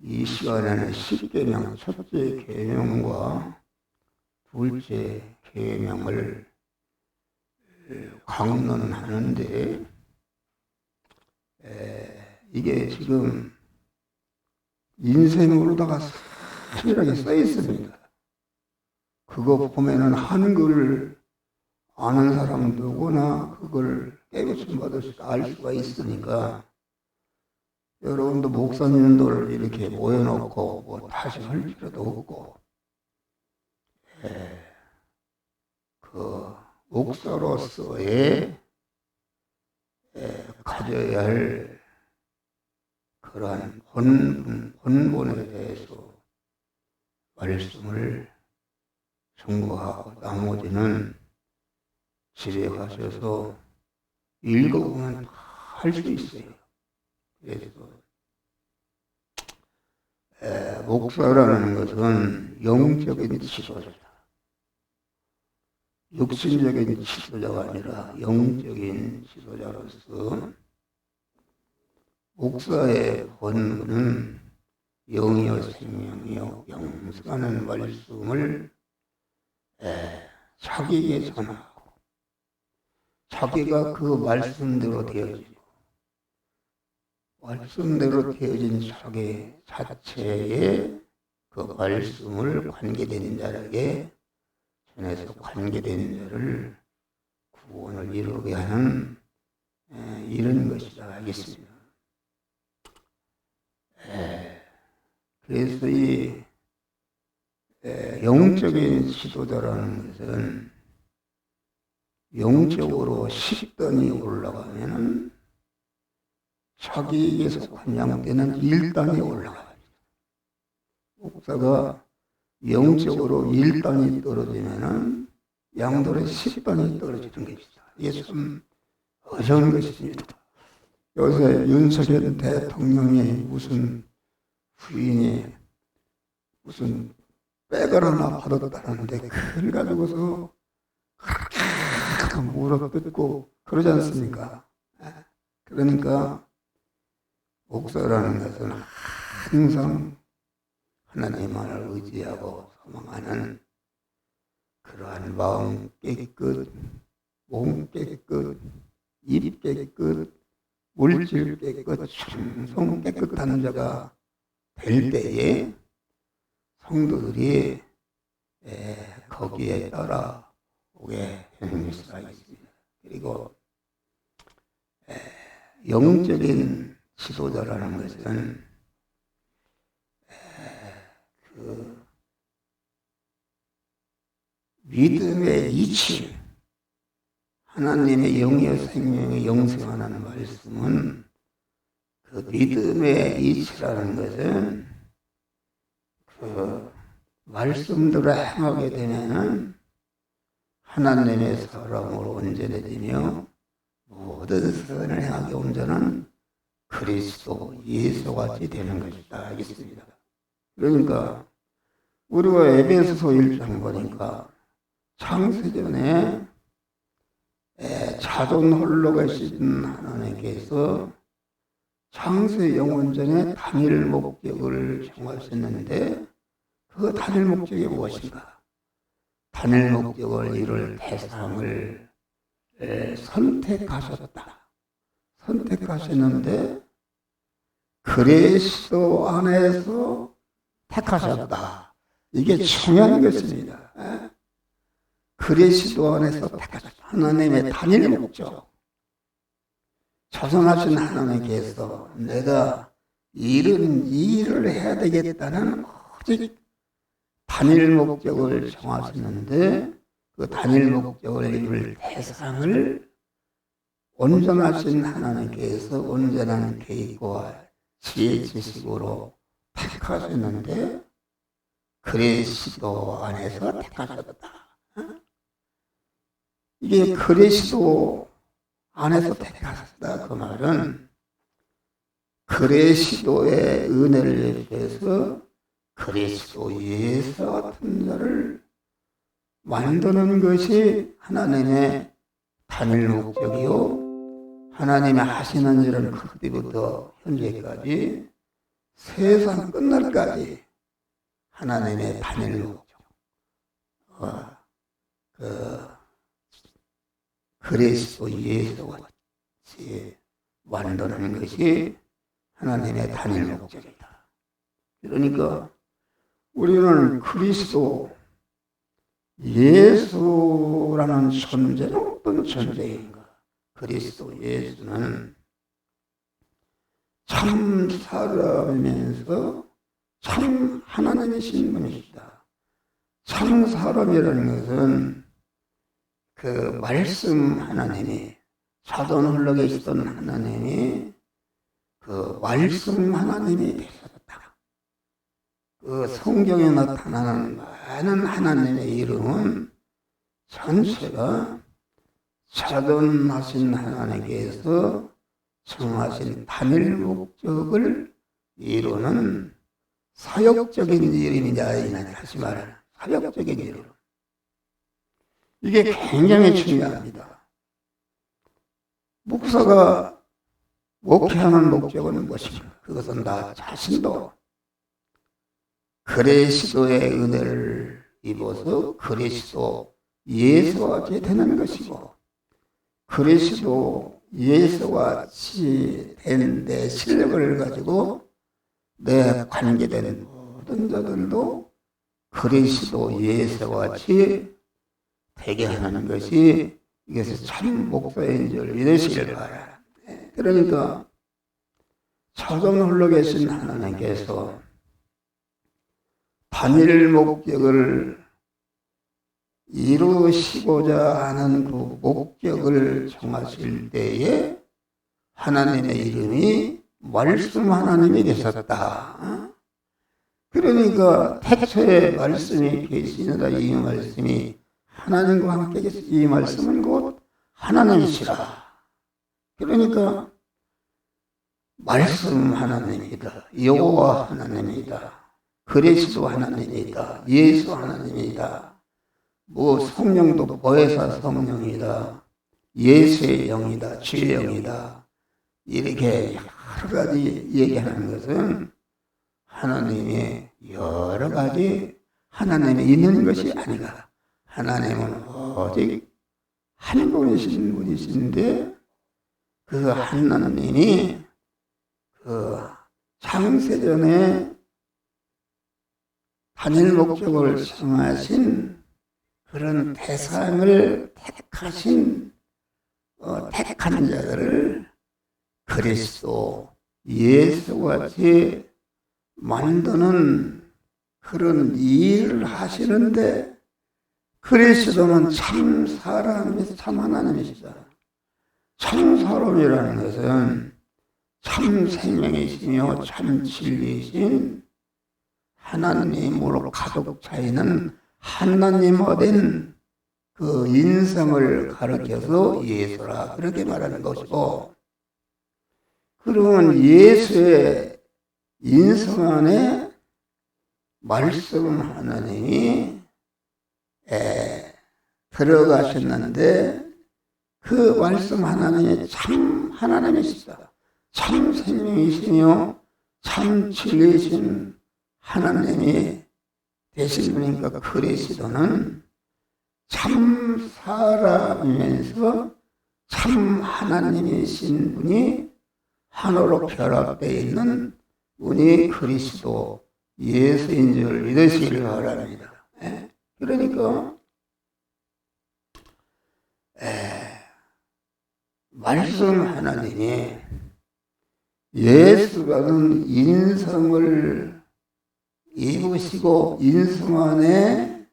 이 시간에는 10계명 첫째 계명과 둘째 계명을 강론하는데 이게 지금 인쇄물로다가 세밀하게 써 있습니다. 그거 보면은 한글을 아는 사람 누구나 그걸 깨우침 받을 알 수가 있으니까 여러분도 목사님들 이렇게 모여놓고 뭐 다시 할 필요도 없고 그 목사로서의 가져야 할 그러한 본분에 대해서 말씀을 청구하고 나머지는 집에 가셔서 읽어보면 할 수 있어요. 그래서 목사라는 것은 영적인 지도자다. 육신적인 지도자가 아니라 영적인 지도자로서 목사의 본분은 영이요 생명이요 영생하는 말씀을 자기에게 전하고 자기가 그 말씀대로 되어지고 말씀대로 되어진 자기 자체의 그 말씀을 관계된 자에게 전해서 관계된 자를 구원을 이루게 하는 이런 것이라 하겠습니다. 그래서 이 영적인 지도자라는 것은 영적으로 10단이 올라가면은 자기에게서 관양되는 1단이 올라갑니다. 목사가 영적으로 1단이 떨어지면은 양들의 10단이 떨어지는 것이다. 이게 참 어려운 것입니다. 요새 윤석열 대통령이 무슨 부인이 무슨 백을 하나 받았다는데 그걸 가지고서 그렇게 물어뜯고 그러지 않습니까? 그러니까 목사라는 것은 항상 하나님만을 의지하고 소망하는 그러한 마음 깨끗, 몸 깨끗, 입 깨끗, 물질 깨끗, 충성 깨끗한 자가 될 때에 성도들이 거기에 따라오게 되는 것이라 있습니다. 그리고 영적인 지도자라는 것은 그 믿음의 이치, 하나님의 영이요 생명의 영생하는 말씀은 그 믿음의 이치라는 것은 그 말씀대로 행하게 되면은 하나님의 사람으로 온전해지며 모든 선을 행하게 온전한 그리스도 예수같이 되는 것이다 하겠습니다. 그러니까 우리가 에베소서 1장 보니까 창세전에 자존 홀로 계신 하나님께서 창세 영원전에 단일 목적을 정하셨는데 그 단일 목적이 무엇인가? 단일 목적을 이룰 대상을 선택하셨는데 그리스도 안에서 택하셨다. 이게 중요한 것입니다. 그리스도 안에서 택하셨다. 하나님의 단일 목적. 자선하신 하나님께서 내가 이런 일을 해야 되겠다는 오직 단일 목적을 정하셨는데 그 단일 목적을 이룰 대상을 온전하신 하나님께서 온전한 계획과 지혜 지식으로 택하셨는데 그리스도 안에서 택하셨다. 이게 그리스도 안에서 택하셨다. 그 말은 그리스도의 은혜를 위해서 그리스도 예수 같은 자를 만드는 것이 하나님의 단일 목적이요 하나님의 하시는 일은 그때부터 현재까지 세상 끝날까지 하나님의 단일 목적, 그리스도 예수와 같이 완전하는 것이 하나님의 단일 목적이다. 그러니까 우리는 그리스도 예수라는 존재는 어떤 존재인가? 그리스도 예수는 참 사람이면서 참 하나님이신 분이시다. 참 사람이라는 것은 그 말씀 하나님이, 사돈 흘러 계시던 하나님이 그 말씀 하나님이 되셨다. 그 성경에 나타나는 많은 하나님의 이름은 전체가 사돈하신 하나님께서 정하신 단일 목적을 이루는 사역적인 이름이냐 하지 말아라. 사역적인 이름. 이게 굉장히 중요합니다. 목사가 목회하는 목적은 무엇인가? 그것은 나 자신도 그리스도의 은혜를 입어서 그리스도 예수와 같이 되는 것이고, 그리스도 예수와 같이 된 내 실력을 가지고 내 관계된 모든 자들도 그리스도 예수와 같이 되게 하는 것이 이것이 참 목사인 줄 믿으시길 바랍니다. 그러니까 사돈 홀로 계신 하나님께서 단일 목적을 이루시고자 하는 그 목적을 정하실 때에 하나님의 이름이 말씀 하나님이 되셨다. 그러니까 태초에 말씀이 계시니라. 이 말씀이 하나님과 함께 계시, 이 말씀은 곧 하나님이시라. 그러니까 말씀 하나님이다, 여호와 하나님이다, 그리스도 하나님이다, 예수 하나님이다, 뭐 성령도 보혜사 성령이다, 예수의 영이다, 주의 영이다, 이렇게 여러 가지 얘기하는 것은 하나님의 여러 가지 하나님이 있는 것이 아니라 하나님은 오직 한 분이신 분이신데 그 하나님이 그 창세전에 단일 목적을 정하신 그런 대상을 택하신 택한 자들을 그리스도 예수와 같이 만드는 그런 일을 하시는데, 그리스도는 참 사람이면서 참 하나님이시다. 참 사람이라는 것은 참 생명이시며 참 진리이신 하나님으로 가득 차 있는 하나님화된 그 인성을 가르쳐서 예수라 그렇게 말하는 것이고, 그러면 예수의 인성 안에 말씀 하나님이 들어가셨는데, 그 말씀 하나님이 참 하나님이시다. 참 생명이시며 참 진리이신 하나님이 되신 분이니까 그리스도는 참 사람이면서 참 하나님이신 분이 하나로 결합되어 있는 분이 그리스도 예수인 줄 믿으시길 바랍니다. 그러니까 말씀 하나님이 예수라는 인성을 입으시고 인성 안에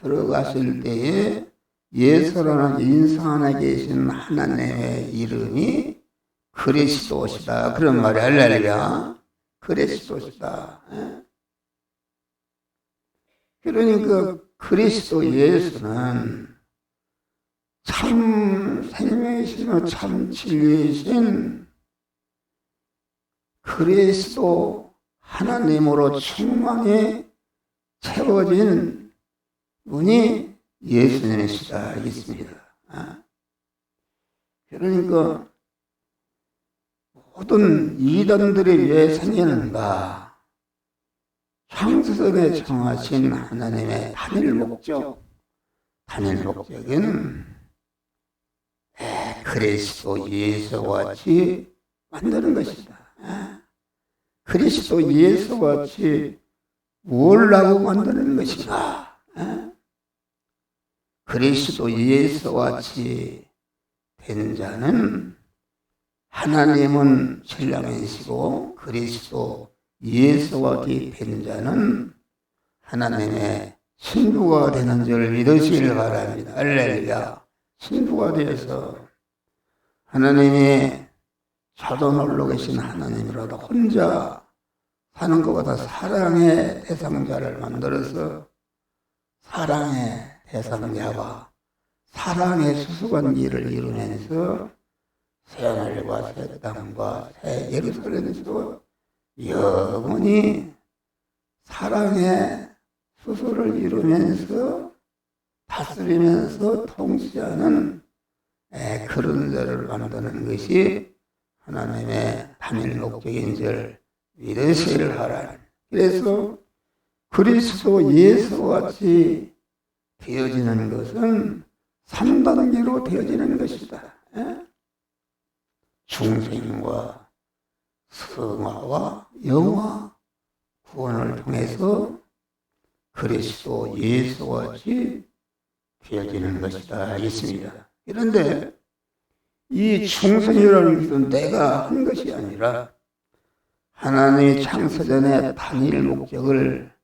들어가실 때에 예수라는 인성 안에 계신 하나님의 이름이 그리스도시다. 그런 말이 할렐루야. 그리스도시다. 그러니까 그리스도 예수는 참 생명이시며 참 진리이신 그리스도 하나님으로 충만히 채워진 분이 예수님이시다. 알겠습니다. 그러니까 모든 이단들이 왜 생기는가? 창세전에 정하신 하나님의 단일 목적은 그리스도 예수와 같이 만드는 것이다. 그리스도 예수와 같이 뭘 하고 만드는 것인가? 그리스도 예수와 같이 된 자는 하나님은 신랑이시고 그리스도 예수와 같이 된 자는 하나님의 신부가 되는 줄 믿으시길 바랍니다. 할렐루야. 신부가 되어서 하나님이 저도 놀러 계신 하나님이라도 혼자 사는 것보다 사랑의 대상자를 만들어서 사랑의 대상자와 사랑의 수수관계를 이루면서 새하늘과 새 땅과 새 예루살렘에서 영원히 사랑의 수수를 이루면서 다스리면서 통치하는 그런 자를 만드는 것이 하나님의 단일 목적인 줄 믿으시기를 바라니. 그래서 그리스도 예수와 같이 되어지는 것은 3단계로 되어지는 것이다. 중생과 성화와 영화 구원을 통해서 그리스도 예수와 같이 되어지는 것이다 하겠습니다. 그런데 이 중생이라는 것은 내가 한 것이 아니라 하나님의 창세전에 단일 목적을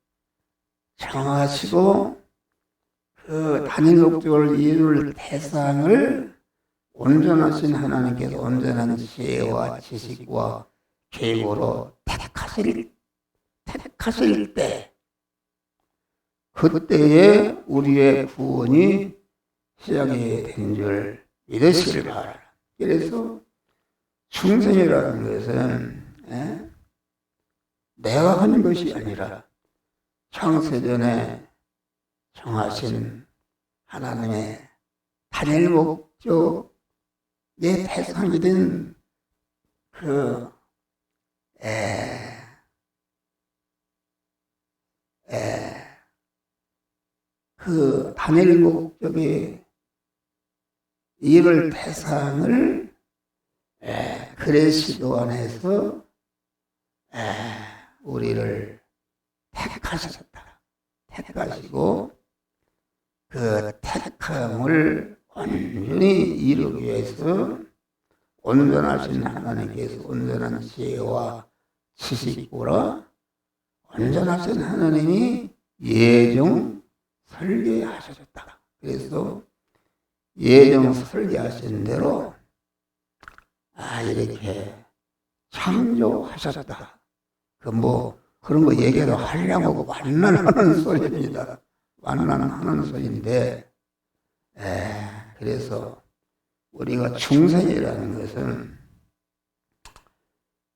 정하시고 그 단일 목적을 이룰 대상을 온전하신 하나님께서 온전한 지혜와 지식과 계획으로 택하실 때 그때에 우리의 구원이 시작이 된 줄 믿으시길 바랍니다. 그래서 중생이라는 것은 내가 하는 것이 아니라 창세전에 정하신 하나님의 단일 목적의 대상이 된 그 단일 목적의 이를 대상을 그리스도 안에서 우리를 택하시고 그 택함을 온전히 이루기 위해서 온전하신 하나님께서 온전한 지혜와 지식으로 온전하신 하나님이 예정 설계하셨다. 그래서 예정 설계하신 대로 이렇게 창조하셨다. 그런 거 얘기도 하려고 완난하는 소리입니다. 완난하는 소리인데, 그래서 우리가 중생이라는 것은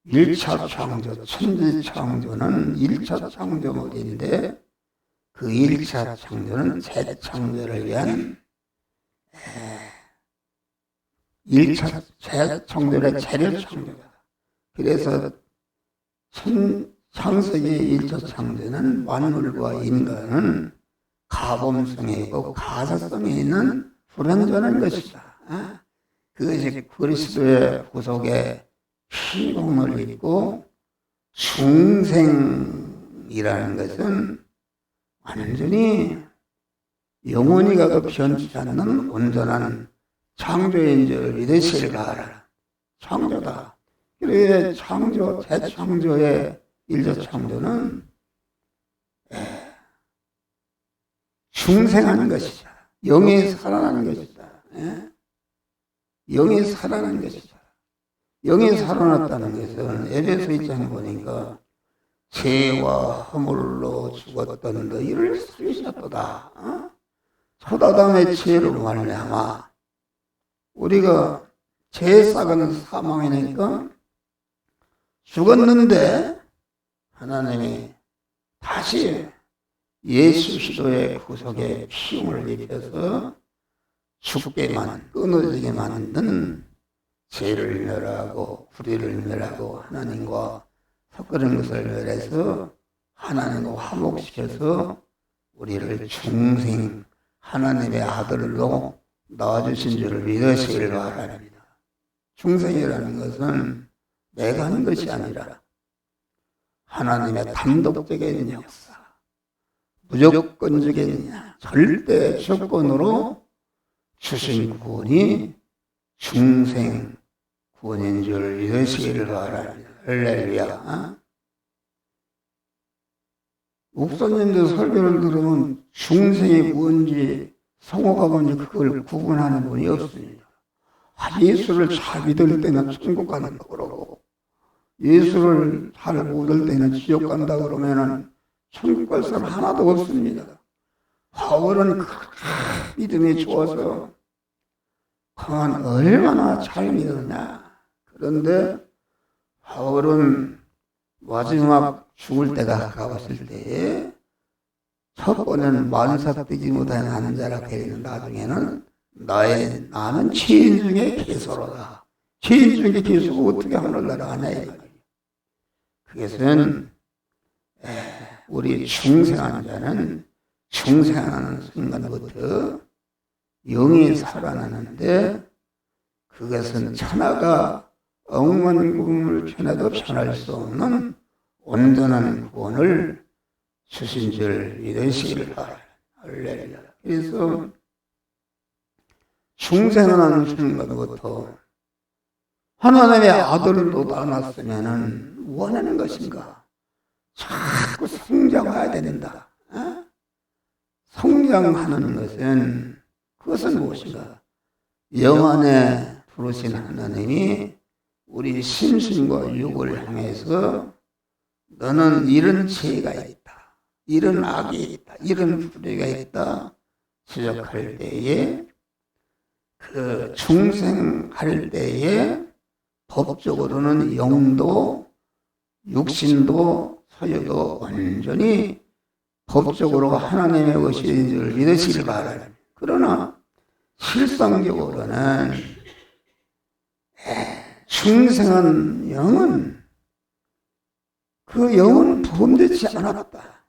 1차 창조, 천지 창조는 1차 창조물인데 그 1차 창조는 재창조를 위한 1차 재창조의 재료 창조다. 그래서 창세기 1차 창조는 만물과 인간은 가범성이 있고 가사성이 있는 불완전한 것이다. 그것이 그리스도의 구속에 희공을 입고 중생이라는 것은 완전히 영원히 가도 변치 않는 온전한 창조인 줄 믿으시길 바라라. 창조다. 그래 재창조의 일조 창조는 중생하는 것이다. 영이 살아나는 것이다. 영이 살아나는 것이다. 영이 살아났다는 것은 에베소 1장에 보니까 죄와 허물로 죽었던 너희를 살리셨도다. 첫 아담의 죄로 말미암아 우리가 죄의 싹은 사망이니까 죽었는데 하나님이 다시 예수 그리스도의 구속에 피움을 입혀서 죽게만 끊어지게 만든 죄를 멸하고 불의를 멸하고 하나님과 섞이는 것을 멸해서 하나님과 화목시켜서 우리를 중생 하나님의 아들로 낳아주신 줄을 믿으시길 바랍니다. 중생이라는 것은 내가 하는 것이 아니라 하나님의 단독적인 역사, 무조건적인 절대 조건으로 주신 구원이 중생 구원인 줄 믿으시길 바랍니다. 할렐루야. 목사님들 설교를 들으면 중생이 뭔지 성호가 뭔지 그걸 구분하는 분이 없습니다. 예수를 잘 믿을 때는 천국 간다 그러고 예수를 잘 믿을 때는 지옥 간다 그러면은 천국 갈 사람 하나도 없습니다. 바울은 믿음이 좋아서 그만 얼마나 잘 믿었냐. 그런데 바울은 마지막 죽을 때가 가까웠을 때에 첫 번에는 만삭되지 못한 남자라 그랬는 나중에는 나는 죄인 중에 개소로다. 죄인 중에 개소가 어떻게 하늘나라 하냐 이 말이에요. 그것은 우리 중생하는 자는 중생하는 순간부터 영이 살아나는데 그것은 천하가 억만금을 편해도 편할 수 없는 온전한 구원을 주신 줄 믿으시길 바랍니다. 할렐루야. 그래서 중생하는 순간부터 하나님의 아들로 나눴으면 원하는 것인가? 자꾸 성장해야 된다. 성장하는 것은 그것은 무엇인가? 영안에 부르신 하나님이 우리 심신과 육을 향해서 너는 이런 죄가 있다, 이런 악이 있다, 이런 불의가 있다 지적할 때에 그 중생할 때에 법적으로는 영도 육신도 소유도 완전히 법적으로 하나님의 것인 줄 믿으시길 바랍니다. 그러나 실상적으로는 중생한 영은 그 영은 범죄치 않았다.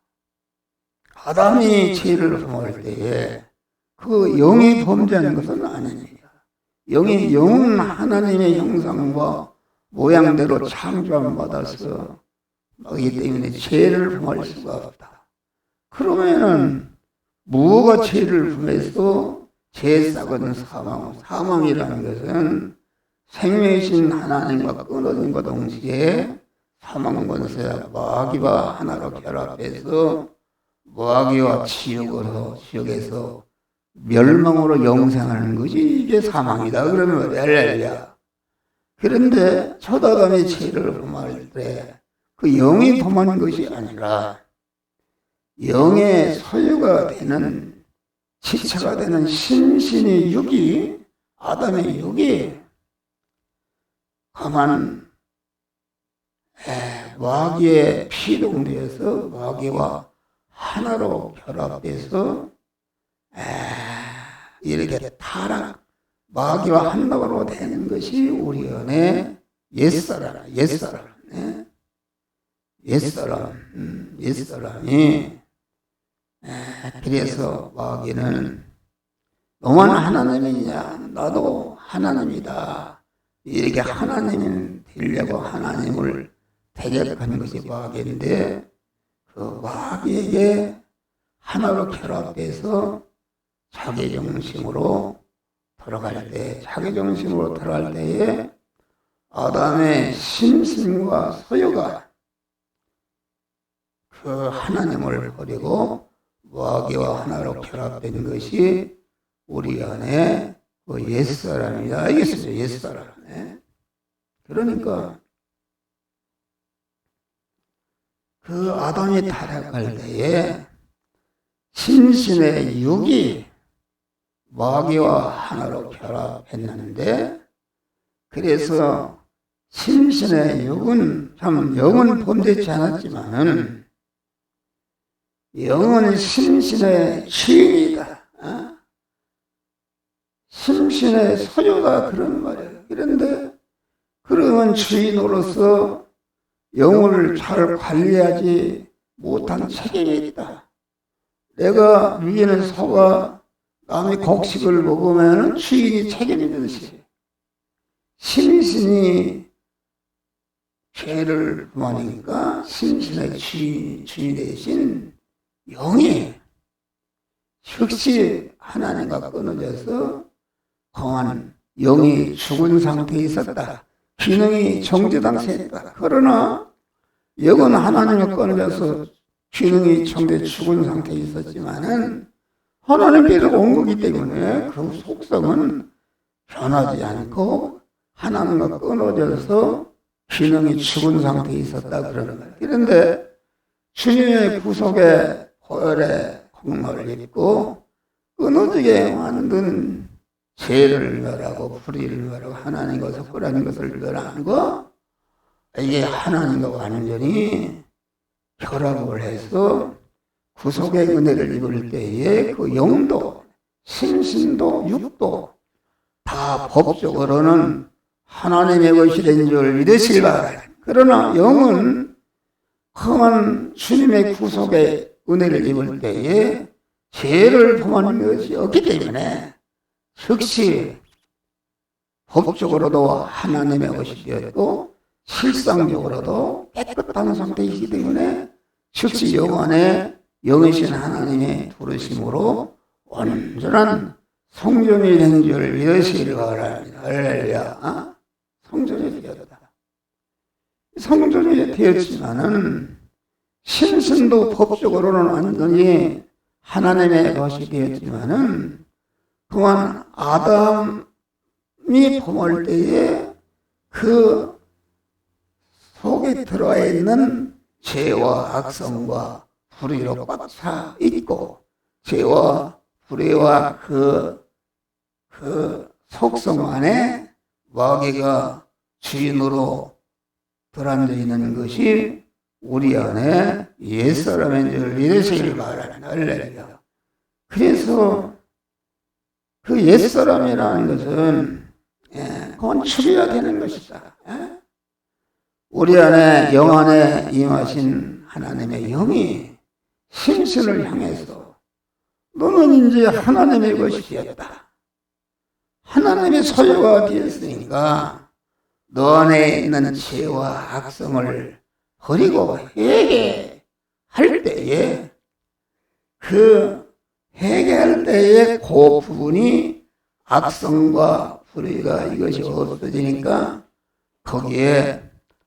아담이 죄를 범할 때에 그 영이 범죄한 것은 아닙니다. 영은 하나님의 형상과 모양대로 창조함 받아서 하기 때문에 죄를 범할 수가 없다. 그러면은 무엇가 죄를 범해서 죄 싹은 사망이라는 것은 생명이신 하나님과 끊어진과 동시에 사망 권세와 마귀와 하나로 결합해서 마귀와 지옥에서 멸망으로 영생하는 것이 이게 사망이다. 그러면 할렐루야. 그런데 첫 아담이 죄를 범할 때 그 영이 범한 것이 아니라 영의 소유가 되는 지체가 되는 심신의 육이 아담의 육이 가만 마귀에 피동되어서 마귀와 하나로 결합돼서 이렇게 타락 마귀와 하나로 되는 것이 우리 안에 옛사람이 그래서 마귀는 너만 하나님이냐 나도 하나님이다 이렇게 하나님 되려고 하나님을 대적하는 것이 마귀인데 그 마귀에게 하나로 결합해서 자기 중심으로 돌아갈 때에 아담의 심신과 소유가 그 하나님을 버리고 마귀와 하나로 결합된 것이 우리 안에 그 옛사람이다. 알겠어요? 옛사람. 그러니까 그 아담이 타락할 때에 심신의 육이 마귀와 하나로 결합했는데 그래서 심신의 육은 참 영은 범죄치 않았지만은 영은 심신의 주인이다. 심신의 소유다 그런 말이에요. 그런데 그러면 주인으로서 영을 잘 관리하지 못한 책임이 있다. 내가 위에는 소가 남의 곡식을 먹으면 주인이 책임지듯이 심신이 죄를 범하니까 심신의 주인 대신 영이 역시 하나님과 끊어져서 공한 영이 죽은 상태에 있었다. 기능이 정지된 상태였다. 그러나 영은 하나님과 끊어져서 기능이 정지 죽은 상태에 있었지만은 하나님께서 온 거기 때문에 그 속성은 변하지 않고 하나님과 끊어져서 기능이 죽은 상태에 있었다 그러는 거예요. 그런데 주님의 구속의 보혈의 공로를 입고 끊어지게 만든 죄를 멸하고 불의를 멸하고 하나님과 섭불하는 것을 멸하고 이게 하나님과 완전히 결합을 해서 구속의 은혜를 입을 때에 그 영도 심신도 육도 다 법적으로는 하나님의 것이 된 줄 믿으시기 바랍니다. 그러나 영은 험한 주님의 구속의 은혜를 입을 때에 죄를 범하는 것이 없기 때문에 즉시 법적으로도 하나님의 것이 되었고 실상적으로도 깨끗한 상태이기 때문에 즉시 영안에 영이신 하나님의 부르심으로 온전한 성전이 된 줄 믿으시기 바랍니다. 할렐루야. 성전이 되었다. 성전이 되었지만은 심신도 법적으로는 완전히 하나님의 것이 되었지만은 그만 아담이 범할 때에 그 속에 들어와 있는 죄와 악성과 불의로 꽉 차 있고 죄와 불의와 그 속성 안에 마귀가 주인으로 들어앉아 있는 것이 우리 안에 옛사람인 줄 믿으시길 바랍니다. 할렐루야. 그래서 그 옛사람이라는 것은 그건 죽여야 되는 것이다. 우리 안에 영 안에 임하신 하나님의 영이 심신을 향해서 너는 이제 하나님의 것이 되었다. 하나님의 소유가 되었으니까 너 안에 있는 죄와 악성을 버리고 회개할 때에 그 회개할 때에 그 부분이 악성과 불의가 이것이 없어지니까 거기에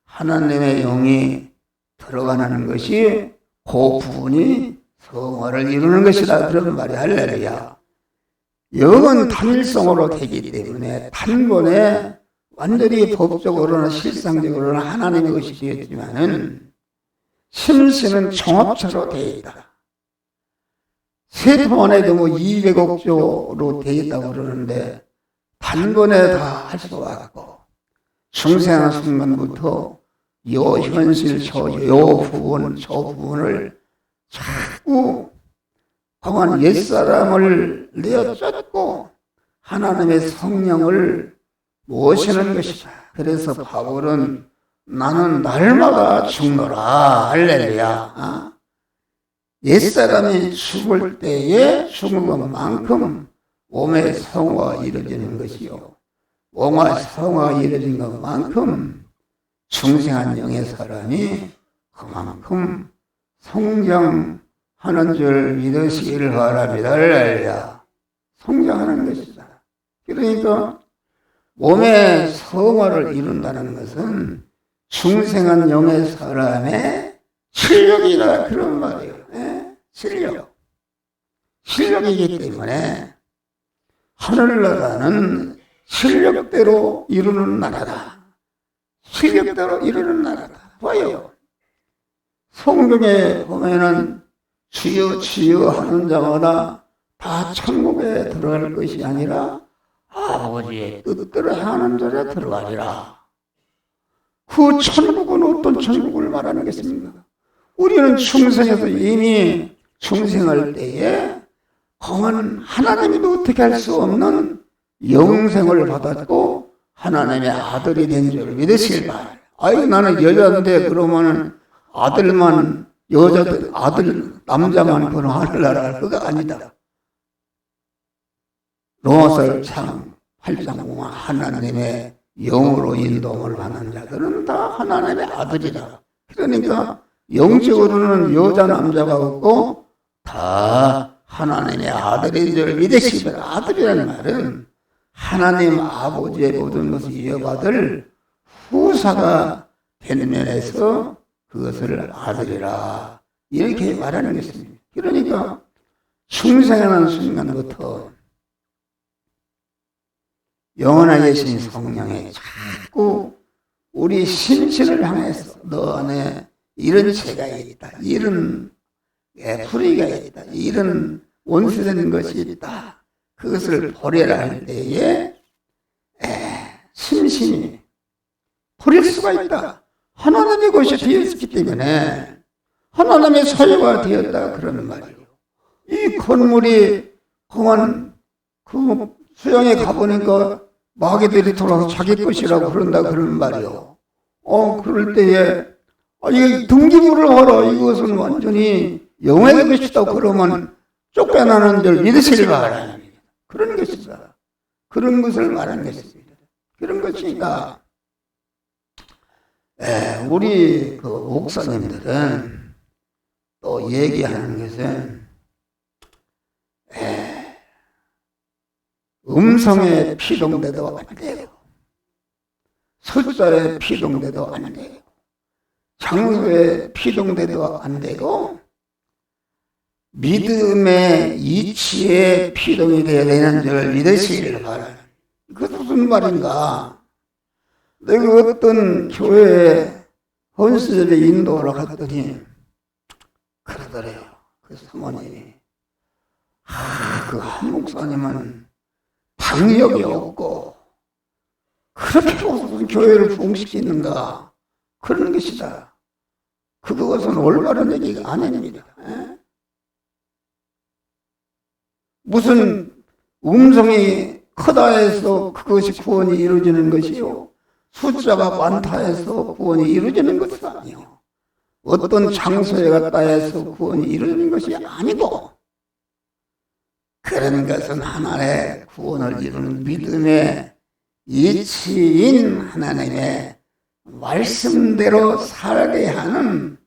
하나님의 영이 들어가는 것이 그 부분이 성화를 이루는 것이다. 그런 말이 할렐루야. 영은 단일성으로 되기 때문에 단번에 완전히 법적으로는 실상적으로는 하나님의 것이 되었지만은 심신은 종합체로 되어 있다. 세포만 해도 뭐 200억 조로 되어 있다고 그러는데 단번에 다 할 수 없고 중생한 순간부터 요 현실 요 부분 저 부분을 자꾸 그만 옛사람을 내어 쫓고 하나님의 성령을 모시는 것이다. 그래서 바울은 나는 날마다 죽노라. 할렐루야. 옛사람이 죽을 때에 죽은 것만큼 몸의 성화가 이루어지는 것이요. 몸의 성화가 이루어진 것만큼 중생한 영의 사람이 그만큼 성장하는 줄 믿으시기를 바랍니다. 할렐루야. 성장하는 것이다. 그러니까 몸의 성화를 이룬다는 것은 중생한 영의 사람의 실력이다. 그런 말이에요. 실력이기 때문에 하늘나라는 실력대로 이루는 나라다. 실력대로 이루는 나라다. 봐요. 성경에 보면은 주여 주여 하는 자마다 다 천국에 들어갈 것이 아니라 아버지의 뜻대로 하는 자에 들어가리라. 그 천국은 어떤 천국을 말하는 것입니까? 우리는 중생에서 이미 중생할 때에 공은 하나님도 어떻게 할 수 없는 영생을 받았고 하나님의 아들이 된 줄 믿으시길 바랍니다. 아이고 나는 여자인데 그러면은 아들만 여자들 아들 남자만 그런 하늘나라 그거 아니다. 로마서 장 8장 보면 하나님의 영으로 인도를 받는 자들은 다 하나님의 아들이다. 그러니까 영적으로는 여자 남자가 없고 다 하나님의 아들인 줄 믿으시기 바랍니다. 아들이라는 말은 하나님 아버지의 모든 것을 이어받을 후사가 되는 면에서 그것을 아들이라 이렇게 말하는 것입니다. 그러니까 중생하는 순간부터 영원하게 계신 성령이 자꾸 우리 신체를 향해서 너 안에 이런 죄가 있다, 이런 불의가 있다, 이런 원수되는 것이 있다, 그것을 버려라 할 때에 심신이 버릴 수가 있다. 하나님의 것이 되었기 때문에 하나님의 소유가 되었다 그러는 말이에요. 이 건물이 그만 그 수양에 가보니까 마귀들이 돌아서 자기 것이라고 그런다 그러는 말이에요. 그럴 때에 이게 등기부를 하라, 이것은 완전히 영의 것이다 그러면 쫓겨나는 줄 믿으시기 바랍니다. 그런 것이다. 그런 것을 말하는 것입니다. 그런 것이니까 우리 그 목사님들은 또 얘기하는 것은 음성에 피동돼도 안 되고 숫자에 피동돼도 안 되고 장소에 피동돼도 안 되고 믿음의 이치에 피동이 되어야 되는 줄 믿으시기를 바랍니다. 그것은 무슨 말인가? 내가 어떤 교회에 헌수제에 인도하러 갔더니 그러더래요. 그 사모님이 그 한 목사님은 방력이 없고 그렇게 무슨 교회를 부흥시키는가 그런 것이다. 그것은 올바른 얘기가 아닙니다. 무슨 음성이 크다 해서 그것이 구원이 이루어지는 것이요, 숫자가 많다 해서 구원이 이루어지는 것이 아니요, 어떤 장소에 갔다 해서 구원이 이루어지는 것이 아니고, 그런 것은 하나의 구원을 이루는 믿음의 이치인 하나님의 말씀대로 살게 하는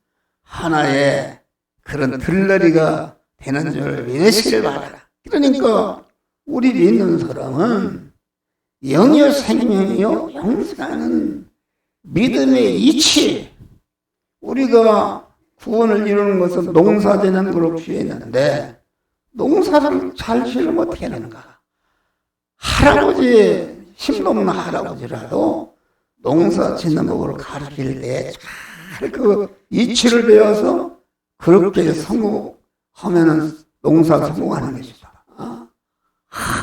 하나의 그런 들러리가 되는 줄 믿으시길 바라라. 그러니까 우리 믿는 사람은 영이요 생명이요 영생하는 믿음의 이치, 우리가 구원을 이루는 것은 농사되는 걸로 피했는데 농사를 잘 지으면 어떻게 하는가? 할아버지, 힘없는 할아버지라도 농사 짓는 법을 가르칠 때 잘 그 이치를 배워서 그렇게 성공하면은 농사 성공하는 것이다.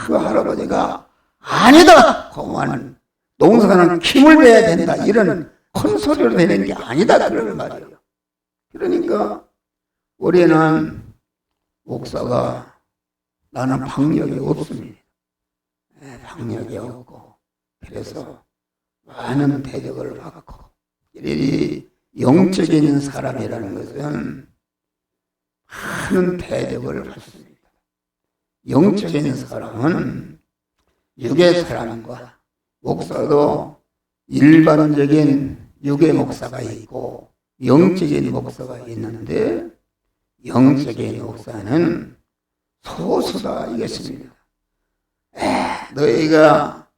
그 할아버지가 아니다! 그만 농사는 힘을 내야 된다. 이런 큰 소리로 되는 게 아니다. 그런 말이에요. 그러니까 우리는 목사가 나는 방력이 없습니다. 방력이 없고 그래서 많은 대접을 받고 이 영적인 사람이라는 것은 많은 대접을 받습니다. 영적인 사람은 육의 사람과 목사도 일반적인 육의 목사가 있고 영적인 목사가 있는데 영적인 목사는 소수다 이것입니다. 너희가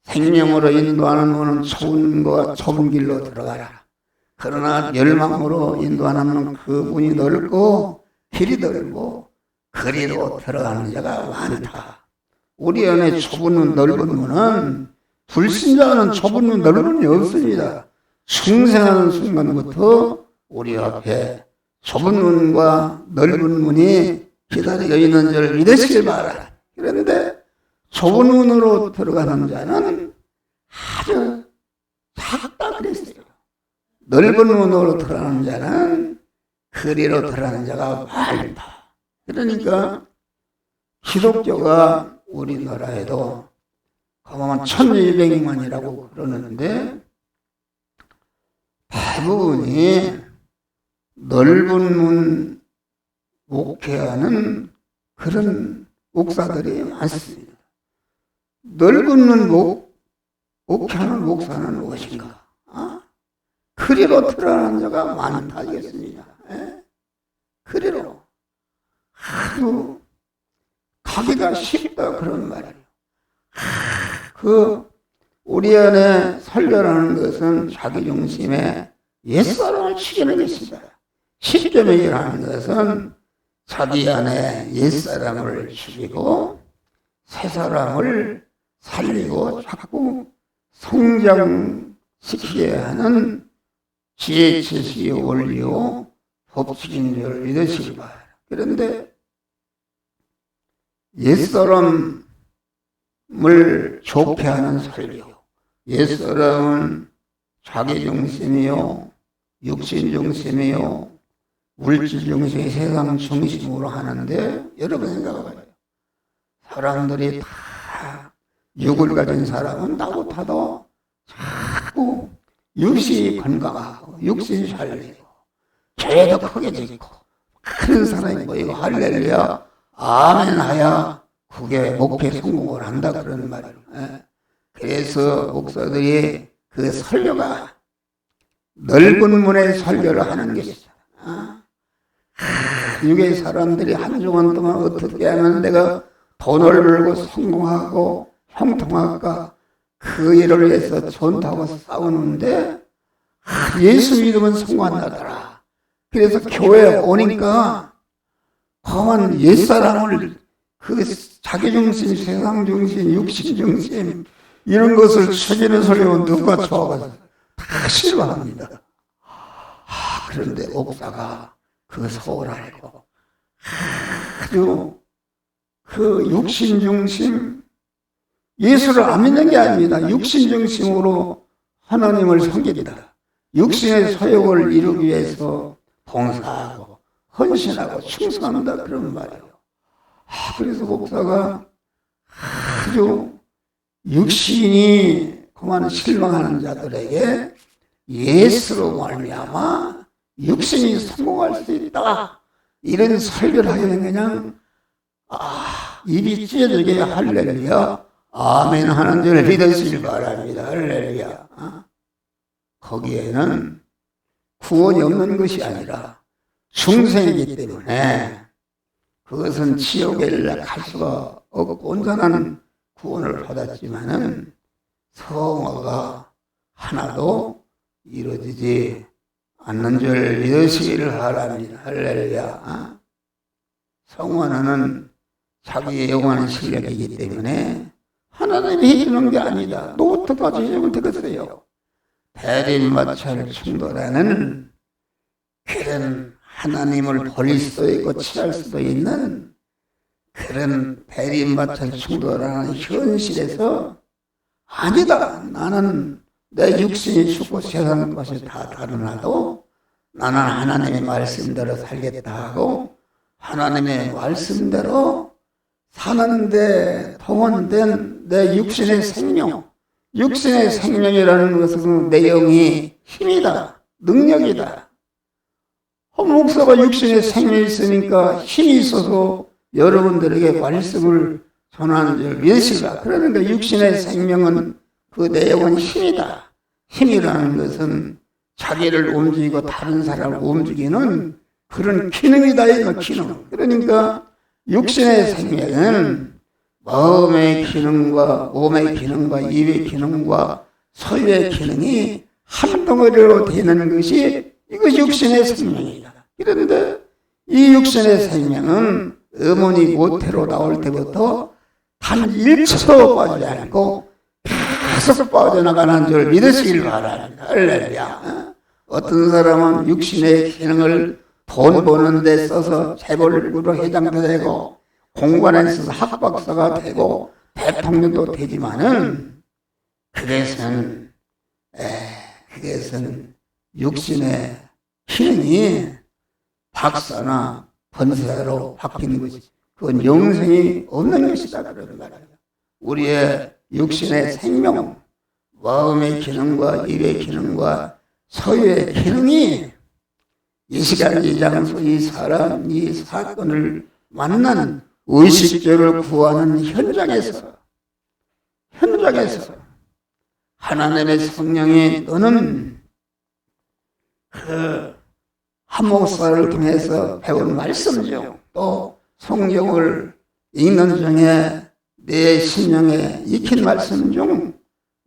생명으로 인도하는 것은 좁은 길로 들어가라. 그러나 열망으로 인도하는 그 문이 넓고 길이 넓고 그리로 들어가는 자가 많다. 우리 안에 좁은 문 넓은 문은 불신자는 좁은 문 넓은 문이 없습니다. 중생하는 순간부터 우리 앞에 좁은 문과 넓은 문이 기다려 있는 줄 믿으시길 바라라. 그런데 좁은 문으로 들어가는 자는 아주 작다 그랬어요. 넓은 문으로 들어가는 자는 그리로 들어가는 자가 많다. 그러니까 기독교가 우리나라에도 그만 1200만이라고 그러는데 대부분이 넓은 문 목회하는 그런 목사들이 많습니다. 넓은 문 목회하는 목사는 무엇인가? 그리로 드러나는 자가 많다 이겠습니다. 그리로 아주 가기가 쉽다 그런 말이에요. 우리 안에 설교라는 것은 자기 중심에 옛사람을 죽이는 것이다. 십계명이라는 것은 자기 안에 옛사람을 죽이고 새사람을 살리고 자꾸 성장시키게 하는 지혜, 지식이 원리요 법칙인 줄 믿으시기 바랍니다. 그런데 옛사람을 좋게 하는 설교, 옛사람은 자기 중심이요 육신 중심이요 물질 중심이 세상 중심으로 하는데 여러분 생각해봐요. 사람들이 다 육을 가진 사람은 나보다도 자꾸 육신이 건강하고 육신이 살리고 교회도 크게 짓고 큰 사람이 모이고 할렐루야 아멘 하야 그게 목회 성공을 한다 그러는 말이에요. 그래서 목사들이 그 설교가 넓은 문의 설교를 하는 것이죠. 육의 사람들이 한 주간 동안 어떻게 하면 내가 돈을 벌고 성공하고 형통할까 그 일을 위해서 전투하고 싸우는데 예수 믿으면 성공한다더라. 그래서 교회에 오니까 험한 옛사람을 그 자기중심, 세상중심, 육신중심 이런 것을 죽이는 소리면 누가 좋아하겠어요? 다 싫어합니다. 그런데 목사가 그 소을 알고 아주 그 육신중심 예수를 안 믿는 게 아닙니다. 육신중심으로 하나님을 섬깁니다. 육신의 소욕을 이루기 위해서 봉사하고 헌신하고 충성한다 그런 말이에요. 그래서 목사가 아주 육신이 그만 실망하는 자들에게 예수로 말미암아 육신이 성공할 수 있다 이런 설교를 하면 그냥 입이 찢어지게 할렐루야 아멘 하는 줄 믿으시길 바랍니다. 할렐루야. 거기에는 구원이 없는 것이 아니라 중생이기 때문에 그것은 지옥에 갈 수가 없고 온전한 구원을 받았지만은 성화가 하나도 이루어지지 않는 줄 믿으시기를 바랍니다. 할렐루야. 성화는 자기의 영원한 실력이기 때문에 하나님이 해주는 게 아니다. 너 어떡하지 해주면 되겠어요. 대립마찰 충돌하는 그런 하나님을 버릴 수도 있고 취할 수도 있는 그런 대립마찰 충돌하는 현실에서 아니다. 나는 내 육신이 죽고 세상 것이 다 다르나도 나는 하나님의 말씀대로 살겠다 하고 하나님의 말씀대로 사는데 동원된 내 육신의 생명, 육신의 생명이라는 것은 내 영이 힘이다, 능력이다. 목사가 육신의 생명이 있으니까 힘이 있어서 여러분들에게 말씀을 전하는 줄 믿으시라. 그러니까 육신의 생명은 그 내 영은 힘이다. 힘이라는 것은 자기를 움직이고 다른 사람을 움직이는 그런 기능이다. 이거 기능. 그러니까 육신의 생명은 마음의 기능과 몸의 기능과 입의 기능과 소유의 기능이 한 덩어리로 되는 것이 이것이 육신의 생명이다. 그런데 이 육신의 생명은 어머니 모태로 나올 때부터 단 1초 빠지지 않고 계속 빠져나가는 줄 믿으시길 바랍니다. 할렐루야. 어떤 사람은 육신의 기능을 돈 버는 데 써서 재벌로 회장도 되고 공관에 있어서 학박사가 되고 대통령도 되지만은 그것은 육신의 기능이 박사나 번사로 바뀌는 것이 그건 영생이 없는 것이다 그러는 말이에요. 우리의 육신의 생명, 마음의 기능과 입의 기능과 소유의 기능이 이 시간, 이 장소, 이 사람, 이 사건을 만나는 의식주를 구하는 현장에서 하나님의 성령이 너는 그 한목사를 통해서 배운 말씀 중 또 성경을 읽는 중에 내 심령에 익힌 말씀 중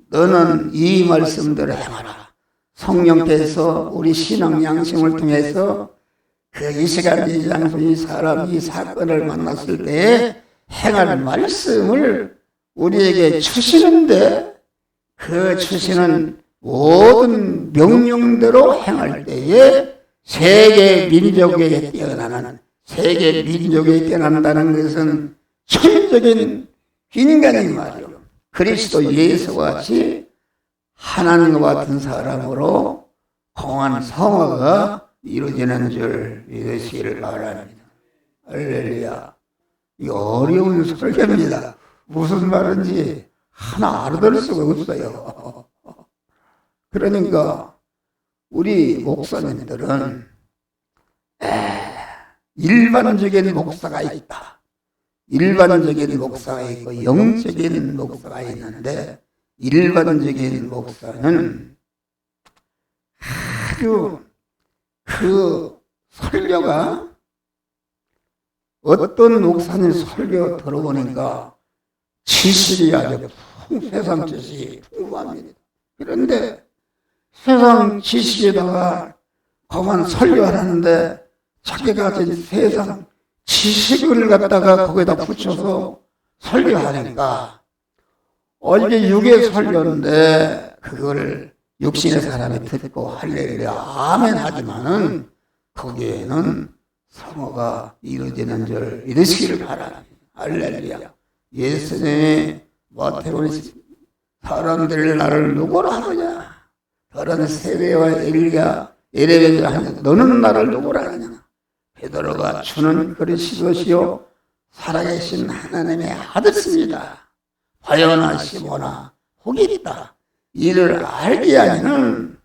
너는 이 말씀대로 행하라. 성령께서 우리 신앙 양심을 통해서 그 이 시간, 이 장소, 이 사람, 이 사건을 만났을 때에 행할 말씀을 우리에게 주시는데 그 주시는 모든 명령대로 행할 때에 세계 민족에게 뛰어나는 세계 민족에게 뛰어난다는 것은 천적인 인간이 말이요. 그리스도 예수와 같이 하나님과 같은 사람으로 공한 성화가 이루어지는 줄 믿으시기를 바랍니다. 할렐루야. 이 어려운 설교입니다. 무슨 말인지 하나 알아들을 수가 없어요. 그러니까 우리 목사님들은 일반적인 목사가 있다. 일반적인 목사가 있고 영적인 목사가 있는데 일반적인 목사는 아주 그 설교가 어떤 목사님 설교 들어보니까 지식이 아주 세상 지식이 풍부합니다. 그런데 세상 지식에다가 그만 설교하라는데 자기가 가진 세상 지식을 갖다가 거기다 붙여서 설교하니까 어제 육의 설교인데 그걸 육신의 사람이 듣고 할렐루야 아멘 하지만은 거기에는 성호가 이루어지는 줄 믿으시기를 바랍니다. 할렐루야. 예수님이 마태복음 사람들이 나를 누구로 하느냐? 다른 세례와 엘리야 에레벨을 하냐? 너는 나를 누구로 하느냐? 베드로가 주는 그리스도시요 살아계신 하나님의 아들입니다. 과연아 시모나 복이 있다. 이를 알게 하면은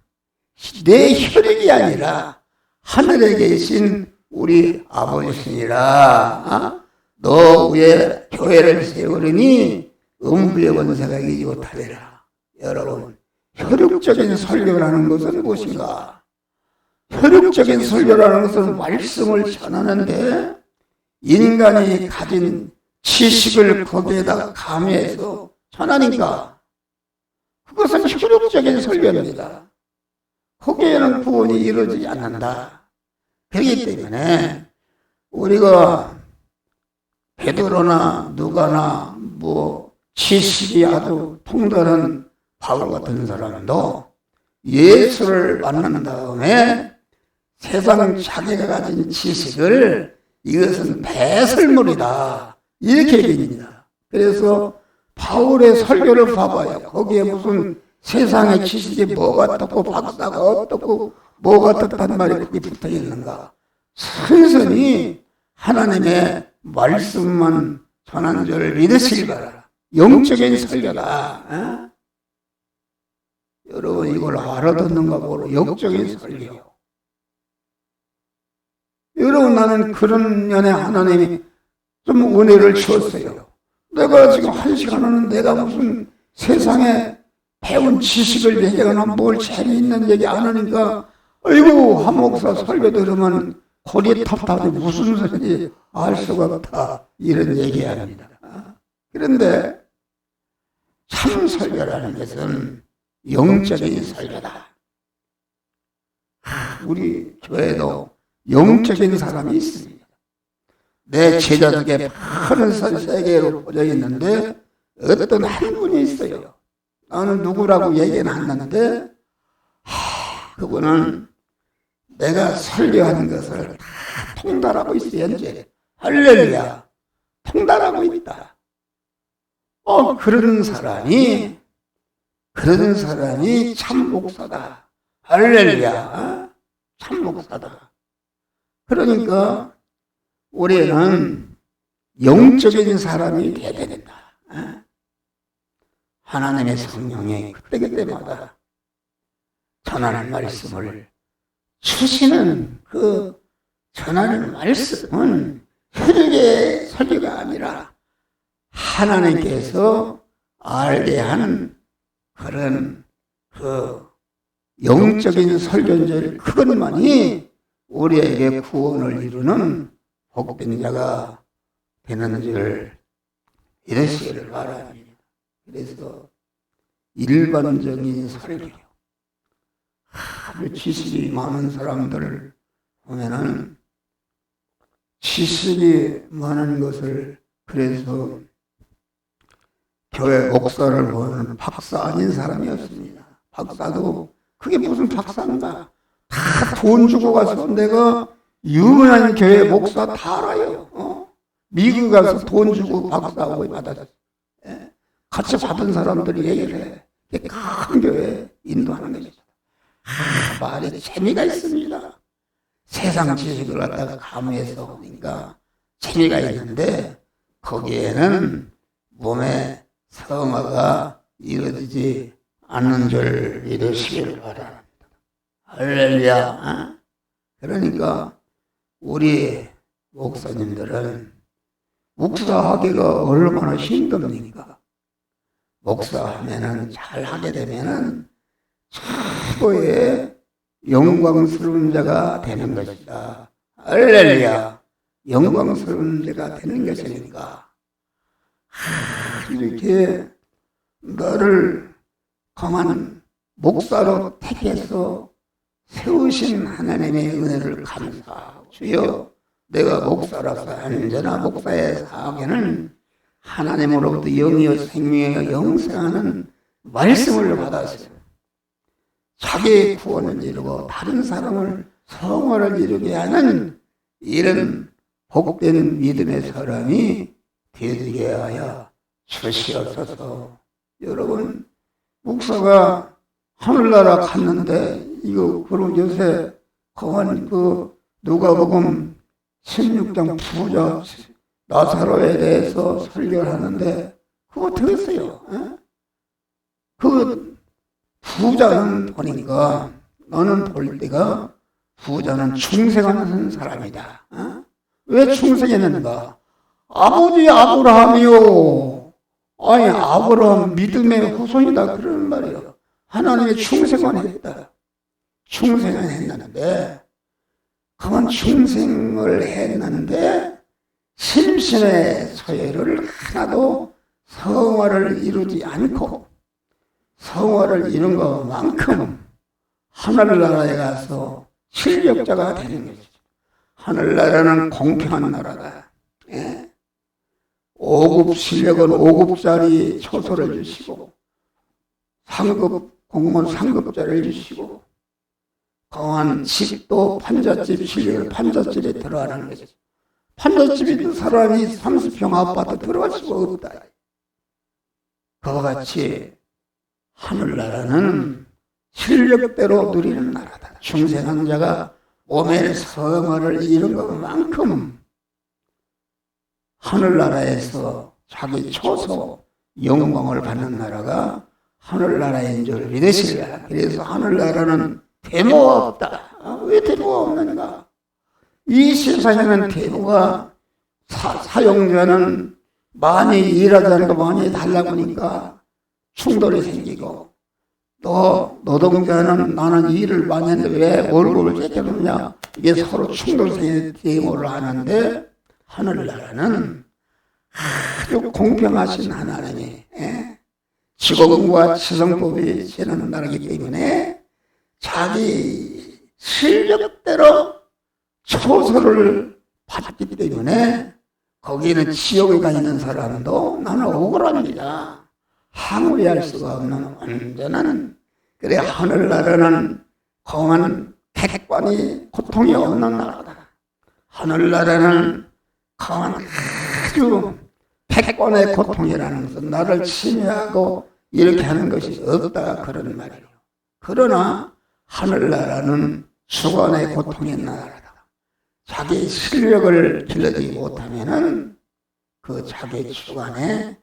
내 혈육이 아니라 하늘에 계신 우리 아버지시니라. 너 위에 교회를 세우리니 음부의 권세가 이기지 못하리라. 여러분, 혈육적인 설교라는 것은 무엇인가? 혈육적인 설교라는 것은 말씀을 전하는데 인간이 가진 지식을 거기에다가 가미해서 전하니까 그것은 혈육적인 설교입니다. 거기에는 구원이 이루어지지 않는다. 그렇기 때문에 우리가 베드로나 누가나 지식이 아주 통달한 바울 같은 사람도 예수를 만난 다음에 세상 자기가 가진 지식을 이것은 배설물이다 이렇게 얘기합니다. 그래서 바울의 설교를 봐봐요. 거기에 무슨 세상의 지식이 뭐가 어떻고 박사가 어떻고 뭐가 어떻단 말이 거기 붙어 있는가. 선선히 하나님의 말씀만 전하는 줄 믿으시기 바라라. 영적인 설교다. 여러분 이걸 알아듣는가 모르고 영적인 설교. 여러분 나는 그런 면에 하나님이 좀 은혜를 주었어요. 내가 지금 1시간 하는 내가 무슨 세상에 배운 지식을 얘기하거나 뭘 재미있는 얘기 안 하니까 아이고 한목사 설교 들으면 골이 탑탑해 무슨 소리인지 알 수가 없다 이런 얘기합니다. 그런데 참 설교라는 것은 영적인 설교다. 우리 교회도 영적인 사람이 있습니다. 내 제자 중에 큰 세계로 퍼져 있는데 어떤 한 분이 있어요. 나는 누구라고 얘기는 안 하는데 그분은 내가 설교하는 것을 다 통달하고 있어요. 현재 할렐루야 통달하고 있다. 그런 사람이 참 목사다. 할렐루야 참 목사다. 그러니까 우리는 영적인 사람이 돼야 된다. 하나님의 성령이 그때그때마다 전하는 말씀을 주시는 그 전하는 말씀은 혈육의 설교가 아니라 하나님께서 알게 하는 그런 그 영적인 설교인들 그것만이 우리에게 구원을 이루는 복된 자가 되는 줄 이러시기를 바랍니다. 그래서 일반적인 설교, 아주 지식이 많은 사람들을 보면은 지식이 많은 것을 그래서 교회 목사를 보면 박사 아닌 사람이 없습니다. 박사도 그게 무슨 박사인가? 다 돈 주고 가서 내가 유명한 교회 목사 다 알아요. 미국 가서 돈 주고 박사하고 받았어요. 같이 받은 사람들이 얘기를 해. 큰 교회 인도하는 것이죠. 말에 재미가 있습니다. 세상 지식을 갖다가 가무해서 오니까 재미가 있는데 거기에는 몸의 성화가 이루어지지 않는 줄 믿으시길 바랍니다. 할렐루야. 그러니까 우리 목사님들은 목사하기가 얼마나 힘듭니까? 목사하면은 잘 하게 되면은 최고의 영광스러운 자가 되는 것이다. 할렐루야. 영광스러운 자가 되는 것이니까 이렇게 너를 강한 목사로 택해서 세우신 하나님의 은혜를 감사하고 주여 내가 목사로서 언제나 목사의 사역에는 하나님으로부터 영이요 생명이요 영생하는 말씀을 받았어요. 자기의 구원을 이루고 다른 사람을 성화를 이루게 하는 이런 복된 믿음의 사람이 되게 하여 주시옵소서. 여러분 목사가 하늘나라 갔는데 이거 그럼 요새 거한 그 누가복음 16장 부자 나사로에 대해서 설교를 하는데 그거 들었어요. 그 부자는 보니까 너는 볼 때가 부자는 충성하는 사람이다. 왜 충성했는가? 아버지 아브라함이요. 아니 아브라함 믿음의 후손이다 그러는 말이에요. 하나님의 충성을 했다. 충성을 했는데 그만 충성을 했는데 심신의 소유를 하나도 성화를 이루지 않고 성화를 이룬 것만큼 하늘나라에 가서 실력자가 되는 것이죠. 하늘나라는 공평한 나라다. 5급 실력은 5급짜리 초소를 주시고 상급 공무원 상급자를 주시고 강한 집도 판잣집 실력을 판잣집에 들어가는 것이죠. 판잣집에 사람이 30평 아파트 들어갈 수가 없다. 그와 같이 하늘나라는 실력대로 누리는 나라다. 충성한 자가 몸의 성화를 이룬 것만큼 하늘나라에서 자기 초소 영광을 받는 나라가 하늘나라인 줄 믿으시라. 그래서 하늘나라는 데모가 없다. 왜 데모가 없는가? 이 세상에는 데모가 사용자는 많이 일하자는 거 많이 달라고 하니까 충돌이 생기고 또 노동자는 나는 일을 많이 했는데 왜 월급을 제껴놓냐 이게 서로 충돌성의 데모를 하는데 하늘나라는 아주 공평하신 하나님이 지공과 지성법이 지나는 나라이기 때문에 자기 실력대로 초소를 받기 때문에 거기는 지옥에 가 있는 사람도 나는 억울합니다. 항의할 수가 없는 완전한 그래 하늘나라는 공한 객관이 고통이 없는 나라다. 하늘나라는 강한 아주 객관의 고통이라는 것은 나를 침해하고 이렇게 하는 것이 없다 그런 말이에요. 그러나 하늘나라는 주관의 고통이 있는 나라다. 자기 실력을 길러지 못하면은 그 자기 주관의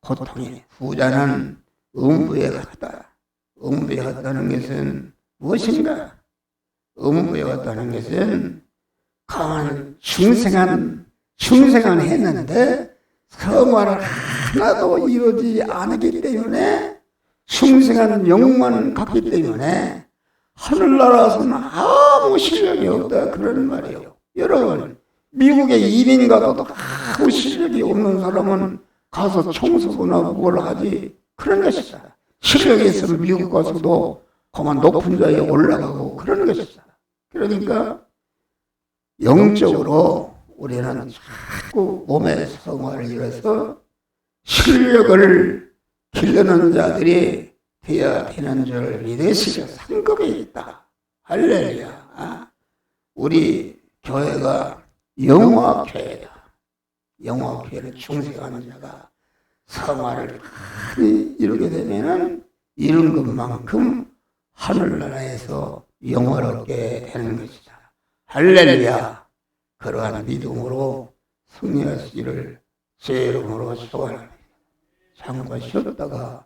고통이 부자는 음부에 갔다. 음부에 갔다는 것은 무엇인가? 음부에 갔다는 것은 강한 충생한 했는데 성화를 하나도 이루지 않았기 때문에 충생한 영만 갖기 때문에 하늘나라에서는 아무 실력이 없다 그런 말이에요. 여러분 미국에 이민 가도 아무 실력이 없는 사람은 가서 청소나 뭘 하지 그런 것이다. 실력이 있으면 미국 가서도 그만 높은 자리에 올라가고 그런 것이다. 그러니까 영적으로 우리는 자꾸 몸의 성화를 이뤄서 실력을 길러는 자들이 되어야 되는 줄 믿으시고 상급에 있다. 할렐루야. 우리 교회가 영화교회다. 영화교회를 충성하는 자가 성화를 많이 이루게 되면은 이룬 것만큼 하늘나라에서 영화롭게 되는 것이다. 할렐루야. 그러한 믿음으로 승리하시기를 제 이름으로 소원합니다. 잠깐 쉬었다가